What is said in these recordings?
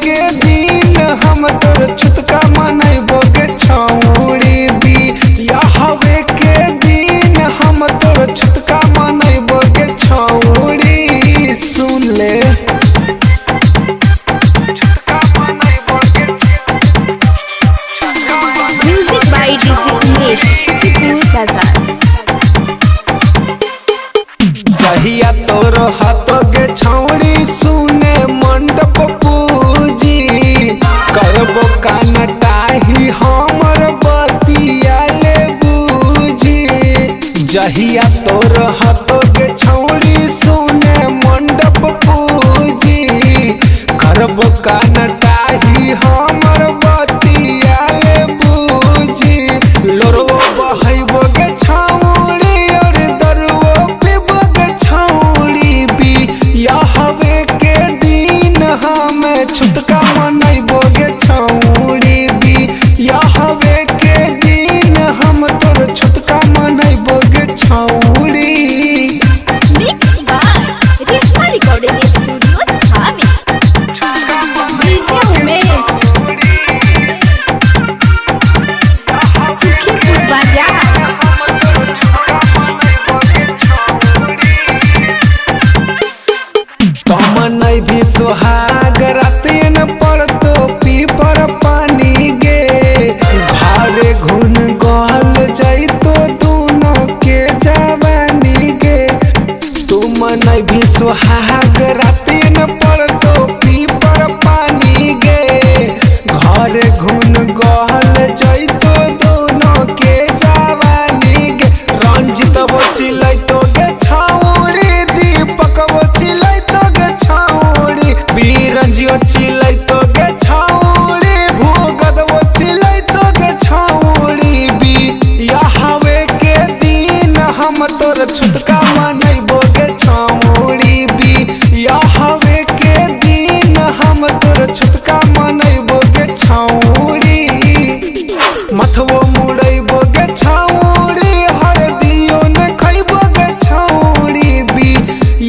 के दिन हम तोर छुटका मनैबो गे छौड़ी भी या हवे के दिन हम तोर छुटका मनैबो गे छौड़ी सुन ले music by DJ Umesh Sukhipur Bazar. जहिया तोर हाथ गे छौड़ी सुने मंडप पूजी करबो कानटाही हमर बतिया ले बूझी। जहिया तोर हाथ गे छौड़ी सुने मंडप पूजी करबो कानटाही हमर बतिया ले बूझी। लोरवो बहैबो गे छौड़ी और दरुवो पीबो गे छौड़ी भी या हवे के दिन हम छुटका मनैबो गे छौड़ी भी या हवे के दिन हम तोर छुटका मनैबो गे छौड़ी। Mix by Reshma recording studio Dhami. DJ Umesh Sukhipur Bazar. तमनै भी सुहाग राते न पड़तो पीपर पानी गे घरे घुन गल जैतो दोनों के जवानी गे। तुम नहीं भी सुहाग राते न पड़तो पीपर पानी गे घरे घुन गल जैतो दोनों के जवानी गे। रंजित बचिलै तो गे छौड़ी दीपक बचिलै तो गे छौड़ी बीरंजियो चिलै तो गे छौड़ी भूगत बचिलै तो गे छौड़ी बी या हवे के दिन हम तोर छुटका मनैबो गे छौड़ी बी या हवे के दिन हम तोर छुटका मनैबो गे छौड़ी। मथवो मुड़ैबो गे छौड़ी हरदियो न खैबो गे छौड़ी बी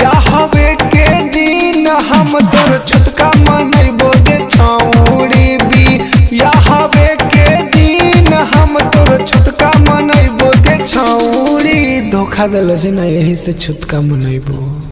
या हवे के दिन हम तोर छुटका मनैबो गे छौड़ी बी या हवे के दिन हम तोर छुटका मनैबो गे छौड़ी। धोखा देलो जे ना यही से छुटका मनैबो।